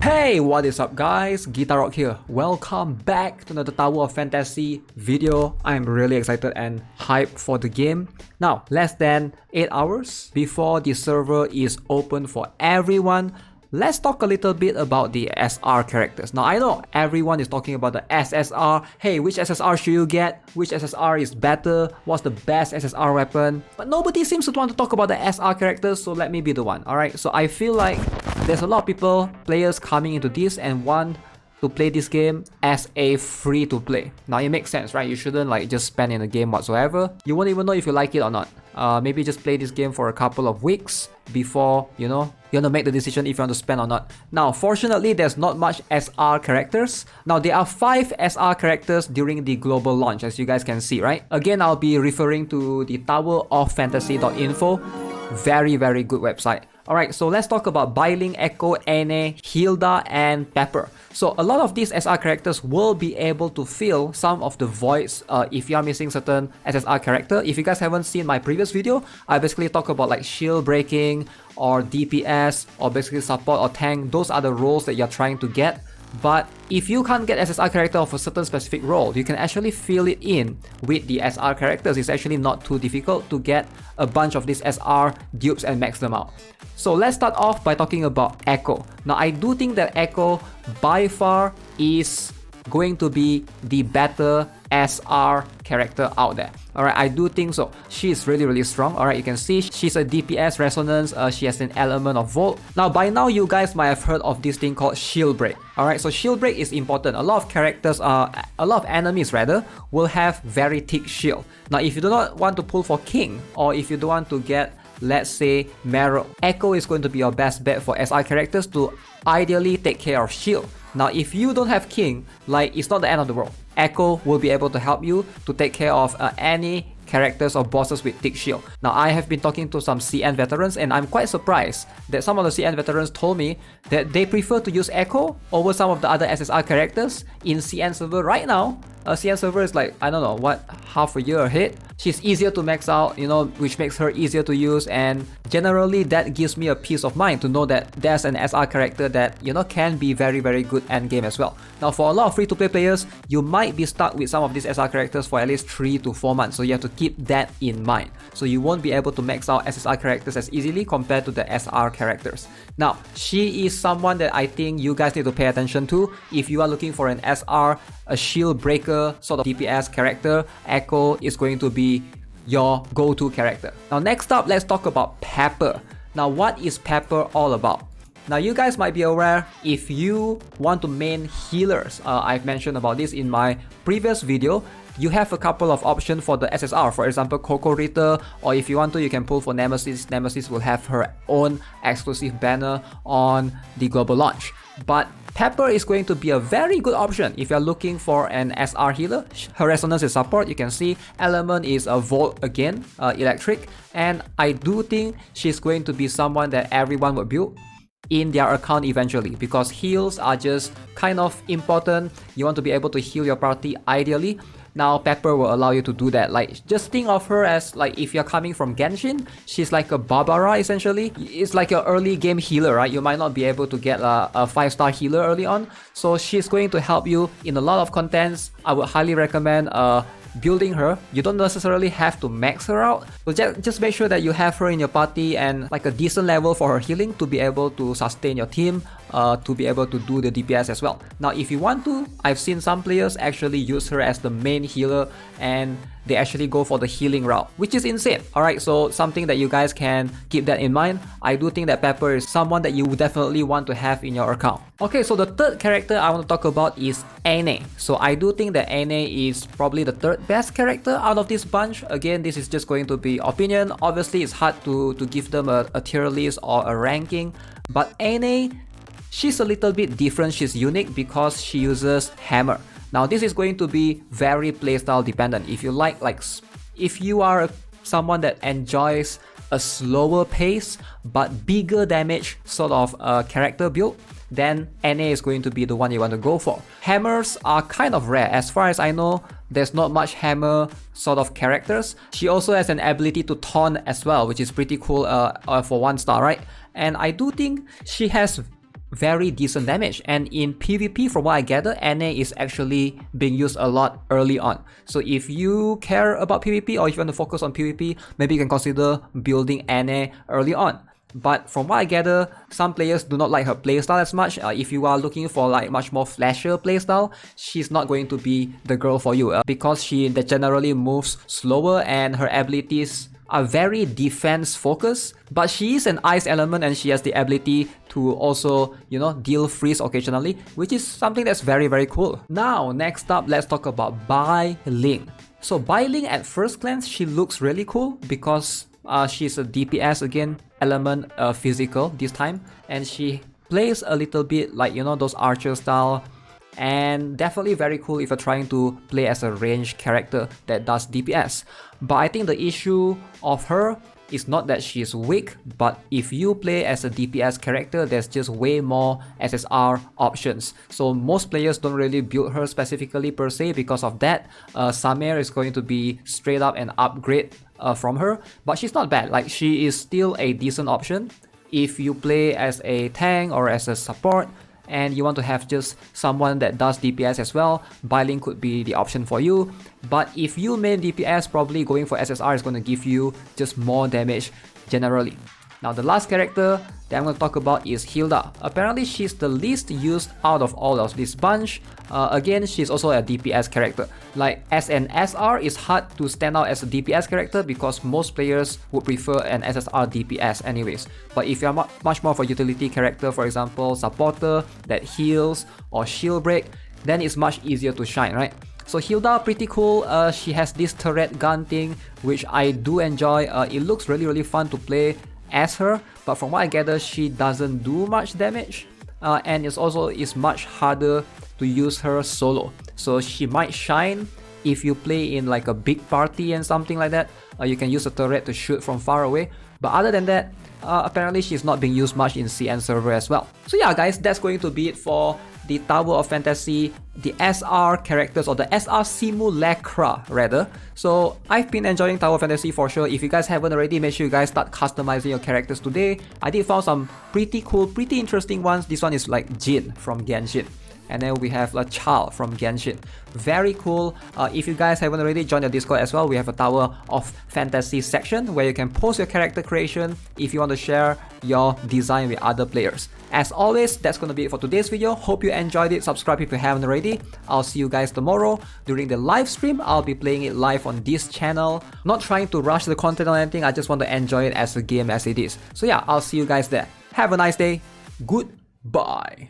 Hey, what is up guys? Guitar Rock here. Welcome back to another Tower of Fantasy video. I'm really excited and hyped for the game. Now, less than 8 hours before the server is open for everyone. Let's talk a little bit about the SR characters. Now, I know everyone is talking about the SSR. Hey, which SSR should you get? Which SSR is better? What's the best SSR weapon? But nobody seems to want to talk about the SR characters, so let me be the one, alright? So I feel like there's a lot of players coming into this and want to play this game as a free to play. Now it makes sense, right? You shouldn't like just spend in the game whatsoever. You won't even know if you like it or not. Maybe just play this game for a couple of weeks before, you want to make the decision if you want to spend or not. Now, fortunately, there's not much SR characters. Now, there are 5 SR characters during the global launch, as you guys can see, right? Again, I'll be referring to the toweroffantasy.info. Very, very good website. Alright, so let's talk about Bilink, Echo, Ene, Hilda, and Pepper. So a lot of these SR characters will be able to fill some of the voids if you are missing certain SSR character. If you guys haven't seen my previous video, I basically talk about like shield breaking or DPS or basically support or tank. Those are the roles that you're trying to get. But if you can't get SSR character of a certain specific role, you can actually fill it in with the SR characters. It's actually not too difficult to get a bunch of these SR dupes and max them out. So let's start off by talking about Echo. Now I do think that Echo by far is going to be the better SR character out there. Alright, I do think so. She is really strong. Alright, you can see she's a DPS resonance. She has an element of volt. Now by now you guys might have heard of this thing called shield break. Alright, so shield break is important. A lot of characters, a lot of enemies rather, will have very thick shield. Now if you do not want to pull for King, or if you don't want to get, let's say, Marrow, Echo is going to be your best bet for SR characters to ideally take care of shield. Now if you don't have King, like, it's not the end of the world. Echo will be able to help you to take care of any characters or bosses with thick shield. Now I have been talking to some CN veterans and I'm quite surprised that some of the CN veterans told me that they prefer to use Echo over some of the other SSR characters in CN server right now. CN server is like, I don't know, what, half a year ahead. She's easier to max out, which makes her easier to use, and generally that gives me a peace of mind to know that there's an SR character that, can be very good endgame as well. Now for a lot of free-to-play players, you might be stuck with some of these SR characters for at least 3 to 4 months, so you have to keep that in mind. So you won't be able to max out SSR characters as easily compared to the SR characters. Now, she is someone that I think you guys need to pay attention to. If you are looking for an SR, a shield breaker sort of DPS character, Echo is going to be your go-to character. Now next up, let's talk about Pepper. Now what is Pepper all about? Now you guys might be aware, if you want to main healers, I've mentioned about this in my previous video, you have a couple of options for the SSR. For example, Coco Ritter, or if you want to, you can pull for Nemesis. Nemesis will have her own exclusive banner on the global launch. But Pepper is going to be a very good option if you're looking for an SR healer. Her resonance is support. You can see element is a volt again, electric, and I do think she's going to be someone that everyone would build in their account eventually, because heals are just kind of important. You want to be able to heal your party ideally. Now Pepper will allow you to do that. Like, just think of her as like, if you're coming from Genshin, she's like a Barbara essentially. It's like your early game healer, right? You might not be able to get a 5-star healer early on, so she's going to help you in a lot of contents. I would highly recommend building her. You don't necessarily have to max her out, so just make sure that you have her in your party and like a decent level for her healing to be able to sustain your team, to be able to do the DPS as well. Now if you want to, I've seen some players actually use her as the main healer and they actually go for the healing route, which is insane. Alright, so something that you guys can keep that in mind. I do think that Pepper is someone that you would definitely want to have in your account. Okay, so the third character I want to talk about is Ene. So I do think that Ene is probably the third best character out of this bunch. Again, this is just going to be opinion. Obviously, it's hard to give them a tier list or a ranking, but Ene, she's a little bit different. She's unique because she uses hammer. Now this is going to be very playstyle dependent. If you if you are someone that enjoys a slower pace but bigger damage sort of character build, then Ene is going to be the one you want to go for. Hammers are kind of rare. As far as I know, there's not much hammer sort of characters. She also has an ability to taunt as well, which is pretty cool for 1 star, right? And I do think she has very decent damage. And in PvP, from what I gather, NA is actually being used a lot early on. So if you care about PvP or if you want to focus on PvP, maybe you can consider building NA early on. But from what I gather, some players do not like her playstyle as much. If you are looking for like much more flashier playstyle, she's not going to be the girl for you because she generally moves slower and her abilities are very defense focused. But she is an ice element and she has the ability to also, deal freeze occasionally, which is something that's very, very cool. Now, next up, let's talk about Bilink. So Bilink at first glance, she looks really cool because she's a DPS again, element physical this time, and she plays a little bit like those archer style, and definitely very cool if you're trying to play as a ranged character that does DPS. But I think the issue of her is not that she's weak, but if you play as a DPS character, there's just way more SSR options. So most players don't really build her specifically per se because of that. Samir is going to be straight up an upgrade from her, but she's not bad. Like, she is still a decent option if you play as a tank or as a support and you want to have just someone that does DPS as well. Bilink could be the option for you. But if you main DPS, probably going for SSR is going to give you just more damage generally. Now the last character that I'm going to talk about is Hilda. Apparently she's the least used out of all of this bunch. Again, she's also a DPS character. Like, as an SR, it's hard to stand out as a DPS character because most players would prefer an SSR DPS anyways. But if you're much more of a utility character, for example, supporter that heals or shield break, then it's much easier to shine, right? So Hilda, pretty cool. She has this turret gun thing, which I do enjoy. It looks really, really fun to play as her, but from what I gather, she doesn't do much damage, and it's much harder to use her solo. So she might shine if you play in like a big party and something like that. You can use a turret to shoot from far away, but other than that, apparently she's not being used much in CN server as well. So yeah guys, that's going to be it for the Tower of Fantasy, the SR characters, or the SR Simulacra rather. So I've been enjoying Tower of Fantasy for sure. If you guys haven't already, make sure you guys start customizing your characters today. I did found some pretty cool, pretty interesting ones. This one is like Jin from Genshin. And then we have a Chal from Genshin. Very cool. If you guys haven't already, joined the Discord as well. We have a Tower of Fantasy section where you can post your character creation if you want to share your design with other players. As always, that's going to be it for today's video. Hope you enjoyed it. Subscribe if you haven't already. I'll see you guys tomorrow during the live stream. I'll be playing it live on this channel. Not trying to rush the content or anything. I just want to enjoy it as a game as it is. So yeah, I'll see you guys there. Have a nice day. Goodbye.